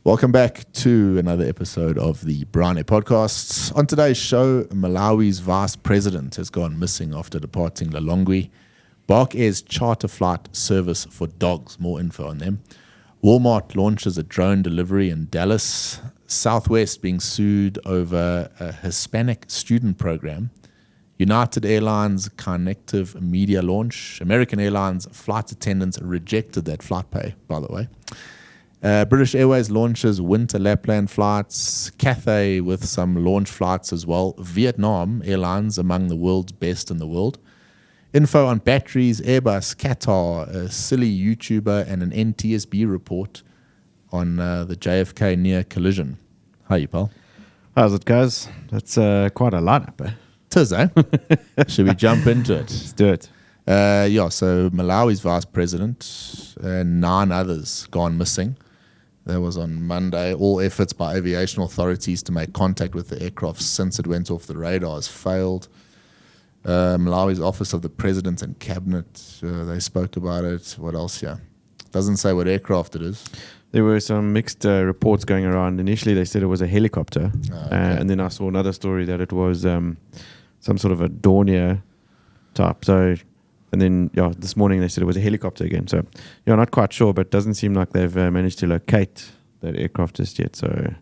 Welcome back to another episode of the Bryan podcasts. On today's show, Malawi's vice president has gone missing after departing Lilongwe. Bark Air's charter flight service for dogs. More info on them. Walmart launches a drone delivery in Dallas. Southwest being sued over a Hispanic student program. United Airlines Kinective media launch. American Airlines flight attendants rejected that flight pay, by the way. British Airways launches winter Lapland flights. Cathay with some launch flights as well. Vietnam Airlines among the world's best in the world. Info on batteries, Airbus, Qatar, a silly YouTuber, and an NTSB report on the JFK near collision. How you, pal? How's it, guys? That's quite a lineup, eh? Tis, eh? Should we jump into it? Let's do it. So Malawi's vice president and 9 others gone missing. That was on Monday. All efforts by aviation authorities to make contact with the aircraft since it went off the radar has failed. Malawi's Office of the President and Cabinet, they spoke about it. What else here? Doesn't say what aircraft it is. There were some mixed reports going around. Initially, they said it was a helicopter. Okay. And then I saw another story that it was some sort of a Dornier type. So, and then, this morning they said it was a helicopter again. So, not quite sure, but it doesn't seem like they've managed to locate that aircraft just yet. So,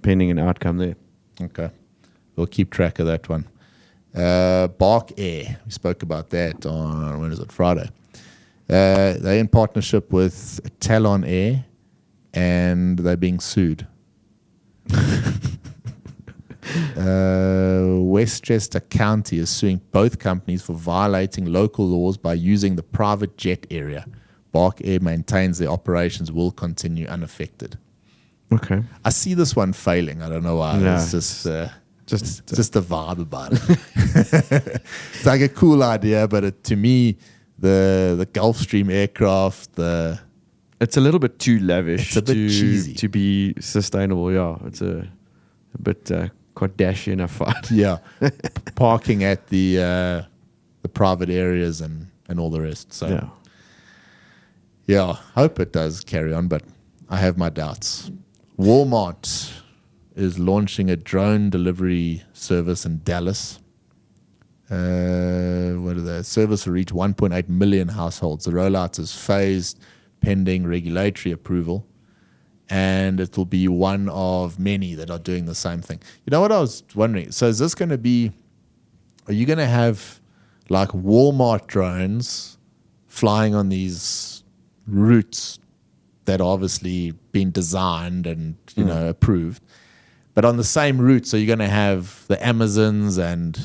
pending an outcome there. Okay. We'll keep track of that one. Bark Air, we spoke about that on, when is it, Friday. They're in partnership with Talon Air, and they're being sued. Westchester County is suing both companies for violating local laws by using the private jet area. Bark Air maintains their operations will continue unaffected. Okay. I see this one failing. I don't know why. No, it's just a vibe about it. It's like a cool idea, but to me, the Gulfstream aircraft, it's a little bit too lavish. It's a bit cheesy to be sustainable. Yeah, it's a bit Kardashian-ified. Yeah, parking at the private areas and all the rest. So yeah, hope it does carry on, but I have my doubts. Walmart is launching a drone delivery service in Dallas. Service will reach 1.8 million households. The rollout is phased pending regulatory approval, and it will be one of many that are doing the same thing. You know what I was wondering? So is this going to be, are you going to have like Walmart drones flying on these routes that are obviously been designed and approved, but on the same route, so you're going to have the Amazons and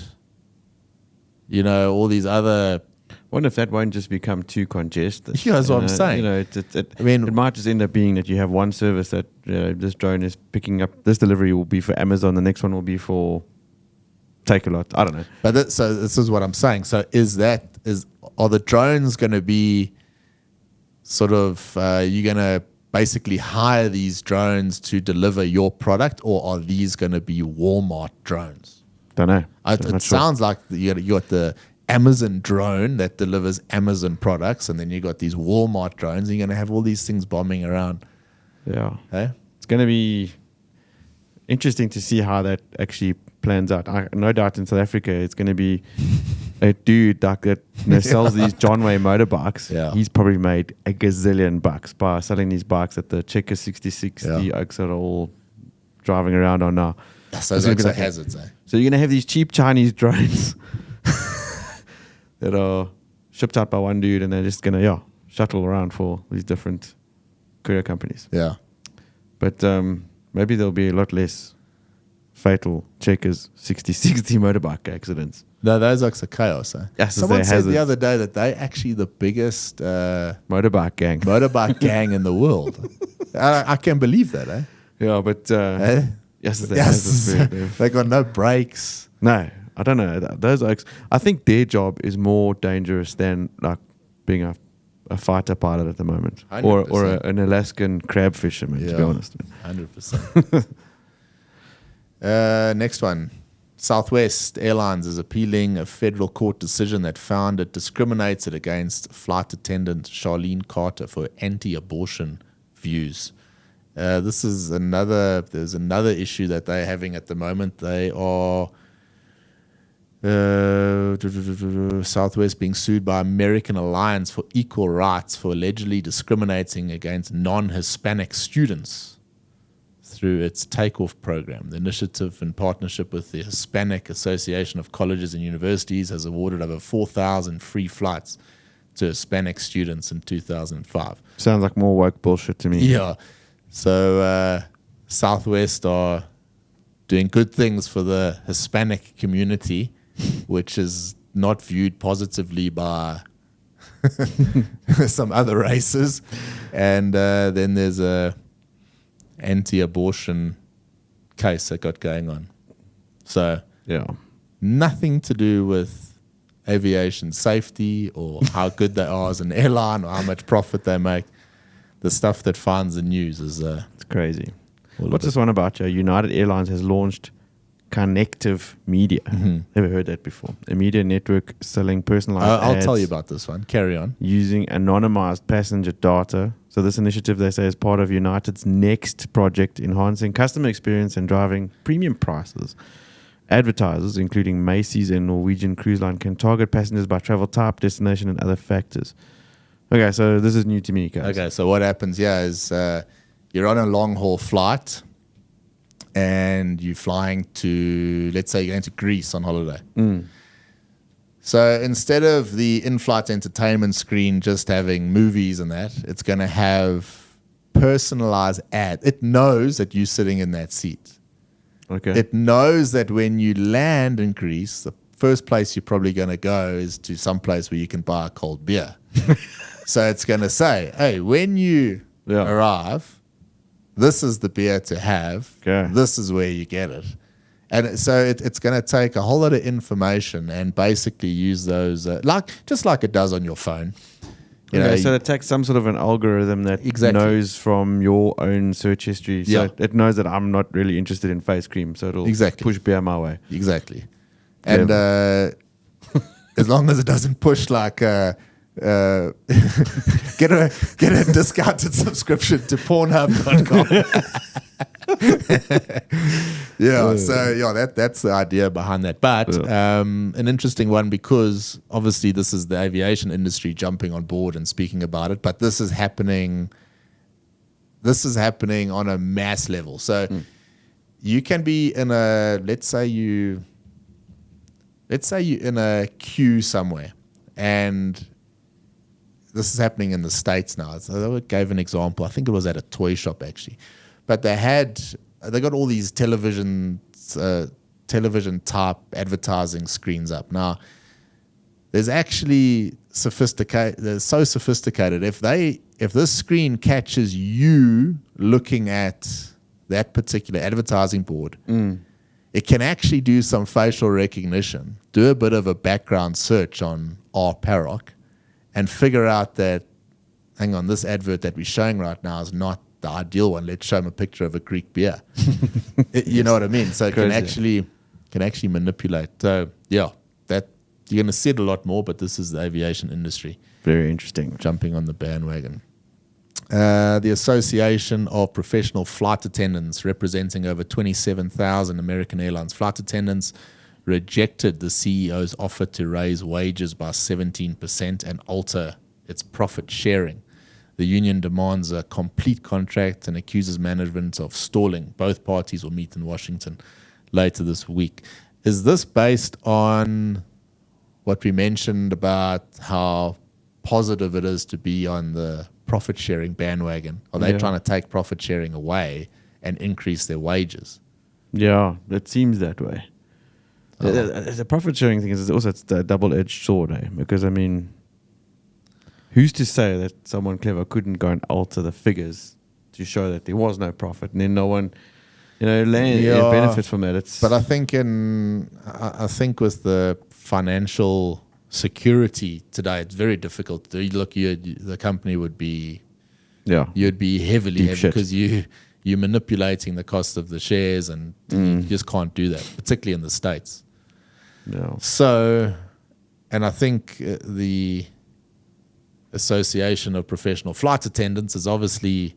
all these other. I wonder if that won't just become too congested. Yeah, that's what I'm saying. It might just end up being that you have one service that this drone is picking up. This delivery will be for Amazon. The next one will be for Take-A-Lot. I don't know. But so this is what I'm saying. So are the drones going to be sort of you're going to basically hire these drones to deliver your product, or are these going to be Walmart drones? Don't know. It sounds like you got the Amazon drone that delivers Amazon products, and then you got these Walmart drones, and you're going to have all these things bombing around. Yeah. Hey? It's going to be interesting to see how that actually plans out. No doubt in South Africa, it's going to be a dude like that sells these John Way motorbikes. Yeah. He's probably made a gazillion bucks by selling these bikes at the Checker 6060 Oaks that are all driving around on now. So those are hazards, eh? So you're going to have these cheap Chinese drones that are shipped out by one dude, and they're just going to shuttle around for these different courier companies. Yeah. But maybe there'll be a lot less fatal Checkers 6060 motorbike accidents. No, those are chaos, eh? Yes, someone said the other day that they're actually the biggest motorbike gang in the world. I can't believe that, eh? Yeah, but yes, they got no brakes. No, I don't know. Those oaks, I think their job is more dangerous than like being a fighter pilot at the moment, 100%. or an Alaskan crab fisherman. To be honest, 100%. Next one. Southwest Airlines is appealing a federal court decision that found it discriminated against flight attendant Charlene Carter for anti-abortion views. There's another issue that they're having at the moment. They are Southwest being sued by American Alliance for Equal Rights for allegedly discriminating against non-Hispanic students through its takeoff program. The initiative, in partnership with the Hispanic Association of Colleges and Universities, has awarded over 4,000 free flights to Hispanic students in 2005. Sounds like more woke bullshit to me. Yeah. So Southwest are doing good things for the Hispanic community, which is not viewed positively by some other races. And then there's a anti-abortion case that got going on. So Yeah. nothing to do with aviation safety or how good they are as an airline or how much profit they make. The stuff that finds the news is It's crazy. What's this one about? United Airlines has launched Kinective Media. Never heard that before. A media network selling personalized I'll ads tell you about this one. Carry on. using anonymized passenger data. So this initiative, they say, is part of United's next project, enhancing customer experience and driving premium prices. Advertisers, including Macy's and Norwegian Cruise Line, can target passengers by travel type, destination, and other factors. Okay, so this is new to me, guys. Okay, so what happens here is you're on a long-haul flight and you're flying to, let's say you're going to Greece on holiday. So instead of the in-flight entertainment screen just having movies and that, it's going to have personalized ads. It knows that you're sitting in that seat. Okay. It knows that when you land in Greece, the first place you're probably going to go is to some place where you can buy a cold beer. So it's going to say, hey, when you arrive, this is the beer to have. Okay. This is where you get it. And so it's going to take a whole lot of information and basically use those, just like it does on your phone. You know, So it takes some sort of an algorithm that knows from your own search history. So it knows that I'm not really interested in face cream. So it'll push beer my way. Exactly. And as long as it doesn't push like get a discounted subscription to Pornhub.com. That's the idea behind that. But an interesting one, because obviously this is the aviation industry jumping on board and speaking about it, but this is happening on a mass level. So you can be in let's say you're in a queue somewhere, and this is happening in the States now. So I gave an example. I think it was at a toy shop actually, but they got all these television type advertising screens up. Now there's actually they're so sophisticated. If this screen catches you looking at that particular advertising board, it can actually do some facial recognition, do a bit of a background search on RParoc, and figure out that, hang on, this advert that we're showing right now is not the ideal one. Let's show them a picture of a Greek beer. You know what I mean? So it can actually manipulate. So that you're going to see it a lot more, but this is the aviation industry. Very interesting. Jumping on the bandwagon. The Association of Professional Flight Attendants, representing over 27,000 American Airlines flight attendants, rejected the CEO's offer to raise wages by 17% and alter its profit sharing. The union demands a complete contract and accuses management of stalling. Both parties will meet in Washington later this week. Is this based on what we mentioned about how positive it is to be on the profit sharing bandwagon? Are they trying to take profit sharing away and increase their wages? Yeah, it seems that way. The profit sharing thing is also it's a double-edged sword, because I mean, who's to say that someone clever couldn't go and alter the figures to show that there was no profit, and then no one, benefits from that? But I think with the financial security today, it's very difficult. The company would be, you'd be heavily because you're manipulating the cost of the shares, and you just can't do that, particularly in the States. No. So, and I think the Association of Professional Flight Attendants is obviously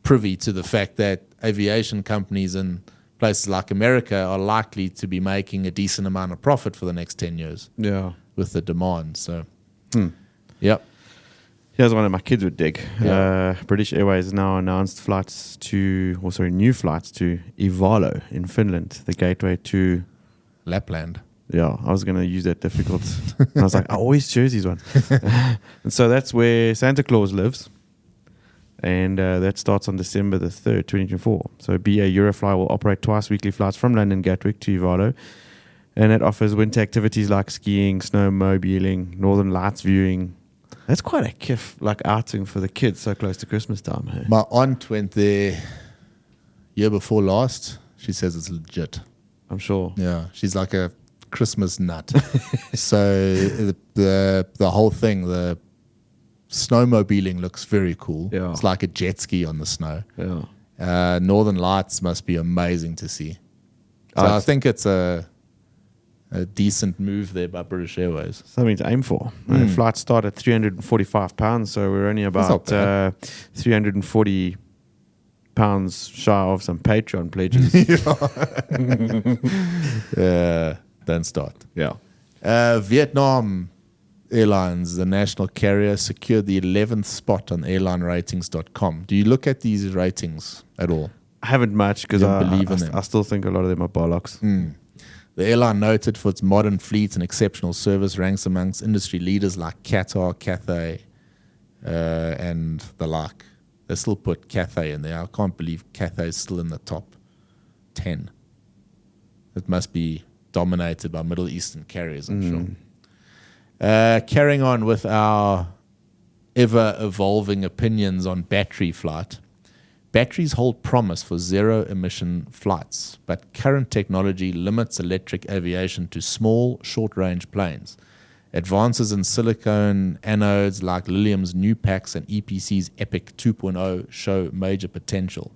privy to the fact that aviation companies in places like America are likely to be making a decent amount of profit for the next 10 years Yeah. with the demand. So, yep. Here's one of my kids would dig. Yeah. British Airways now announced new flights to Ivalo in Finland, the gateway to Lapland. Yeah, I was going to use that difficult. And I was like, I always choose these ones. And so that's where Santa Claus lives. And that starts on December the 3rd, 2024. So BA Eurofly will operate twice weekly flights from London Gatwick to Ivalo. And it offers winter activities like skiing, snowmobiling, northern lights viewing. That's quite a kiff, like outing for the kids so close to Christmas time. Hey? My aunt went there year before last. She says it's legit. I'm sure. Yeah, she's like a Christmas nut. So the whole thing, the snowmobiling looks very cool. Yeah. It's like a jet ski on the snow. Yeah. Northern Lights must be amazing to see. So I think it's a decent move there by British Airways. Something to aim for. Flights start at £345, so we're only about £340 shy of some Patreon pledges. Don't start. Yeah. Vietnam Airlines, the national carrier, secured the 11th spot on airlineratings.com. Do you look at these ratings at all? I haven't much because I still think a lot of them are bollocks. The airline, noted for its modern fleet and exceptional service, ranks amongst industry leaders like Qatar, Cathay, and the like. They still put Cathay in there. I can't believe Cathay is still in the top 10. It must be dominated by Middle Eastern carriers, I'm sure. Carrying on with our ever-evolving opinions on battery flight. Batteries hold promise for zero-emission flights, but current technology limits electric aviation to small, short-range planes. Advances in silicone anodes like Lilium's new packs and EPC's EPIC 2.0 show major potential.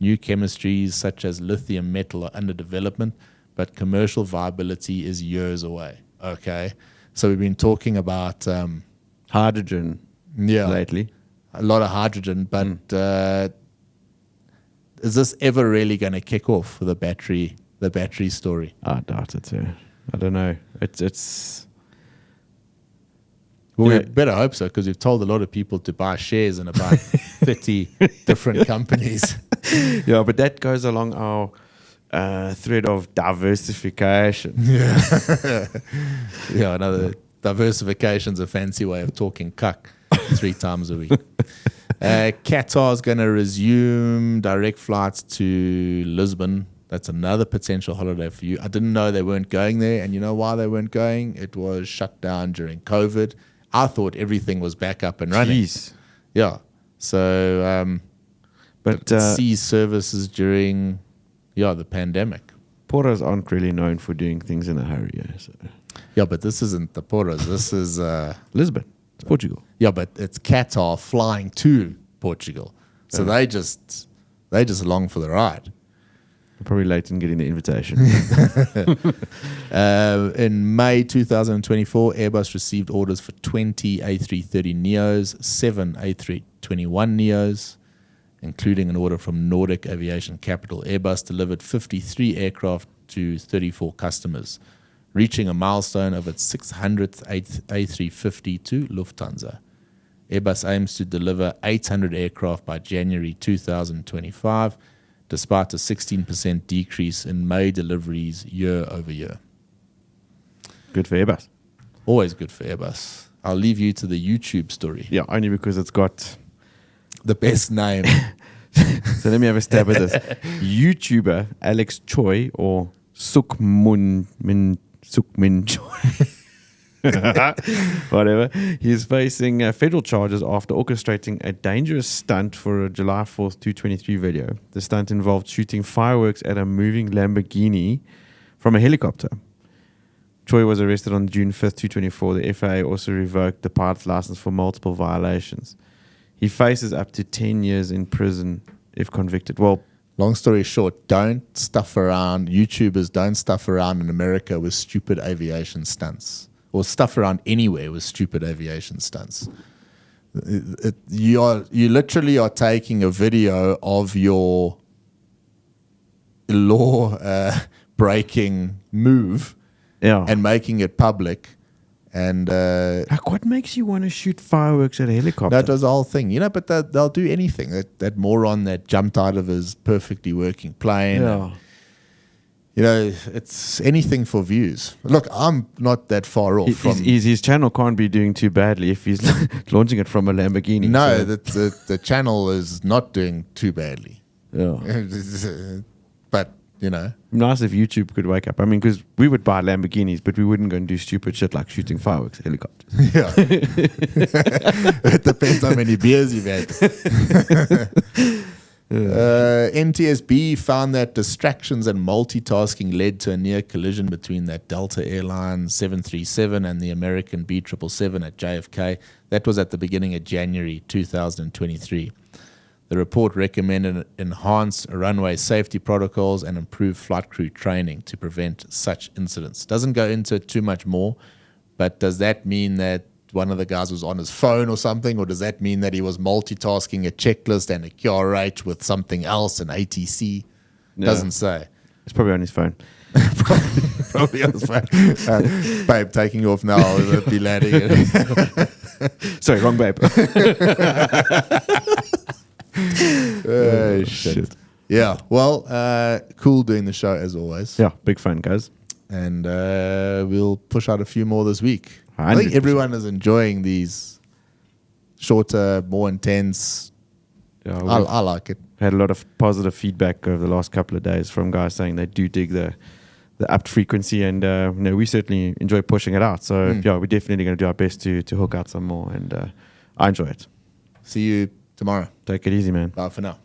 New chemistries such as lithium metal are under development, but commercial viability is years away. Okay, so we've been talking about hydrogen lately. A lot of hydrogen, but is this ever really going to kick off for the battery story? I doubt it too. I don't know. It's well, we better hope so, because we've told a lot of people to buy shares in about 30 different companies. Yeah, but that goes along our thread of diversification. Yeah, another diversification's a fancy way of talking cuck 3 times a week. Qatar is going to resume direct flights to Lisbon. That's another potential holiday for you. I didn't know they weren't going there, and you know why they weren't going? It was shut down during COVID. I thought everything was back up and running. Jeez. Yeah. So, but sea services during the pandemic. Porters aren't really known for doing things in a hurry. Yeah, so. Yeah, but this isn't the Porters. This is Lisbon. It's Portugal. Yeah, but it's Qatar flying to Portugal. So they just along for the ride. Probably late in getting the invitation. In May 2024, Airbus received orders for 20 A330neos, 7 A321neos, including an order from Nordic Aviation Capital. Airbus delivered 53 aircraft to 34 customers, reaching a milestone of its 600th A350 to Lufthansa. Airbus aims to deliver 800 aircraft by January 2025, despite a 16% decrease in May deliveries year over year. Good for Airbus. Always good for Airbus. I'll leave you to the YouTube story. Yeah, only because it's got the best name. So let me have a stab at this. YouTuber Alex Choi, or Sukmin Choi, whatever, he's facing federal charges after orchestrating a dangerous stunt for a July 4th 223 video. The stunt involved shooting fireworks at a moving Lamborghini from a helicopter. Choi was arrested on June 5th 224. The FAA also revoked the pilot's license for multiple violations. He faces up to 10 years in prison if convicted. Well, long story short, don't stuff around. YouTubers don't stuff around in America with stupid aviation stunts. Or stuff around anywhere with stupid aviation stunts. You literally are taking a video of your law breaking move Yeah. and making it public. And Like, what makes you want to shoot fireworks at a helicopter? that was the whole thing, but they'll do anything. That moron that jumped out of his perfectly working plane. Yeah. And, it's anything for views. Look, I'm not that far off from. His channel can't be doing too badly if he's launching it from a Lamborghini. No, so- the channel is not doing too badly. Yeah. But, Nice if YouTube could wake up. I mean, because we would buy Lamborghinis, but we wouldn't go and do stupid shit like shooting fireworks at helicopters. yeah. It depends how many beers you've had. NTSB found that distractions and multitasking led to a near collision between that Delta Airlines 737 and the American B777 at JFK. That was at the beginning of January 2023. The report recommended enhanced runway safety protocols and improved flight crew training to prevent such incidents. Doesn't go into it too much more, but does that mean that one of the guys was on his phone or something, or does that mean that he was multitasking a checklist and a QRH with something else, an ATC? Doesn't say. It's probably on his phone. Probably on his phone. Babe, taking off now. I'll be landing. Sorry, wrong babe. Oh, shit. Yeah, well, cool doing the show as always. Yeah, big fun, guys. And we'll push out a few more this week. I think 100%. everyone is enjoying these shorter, more intense. Yeah, I like it. had a lot of positive feedback over the last couple of days from guys saying they do dig the upped frequency, and we certainly enjoy pushing it out. So yeah, we're definitely going to do our best to hook out some more, and I enjoy it. See you tomorrow. Take it easy, man. Bye for now.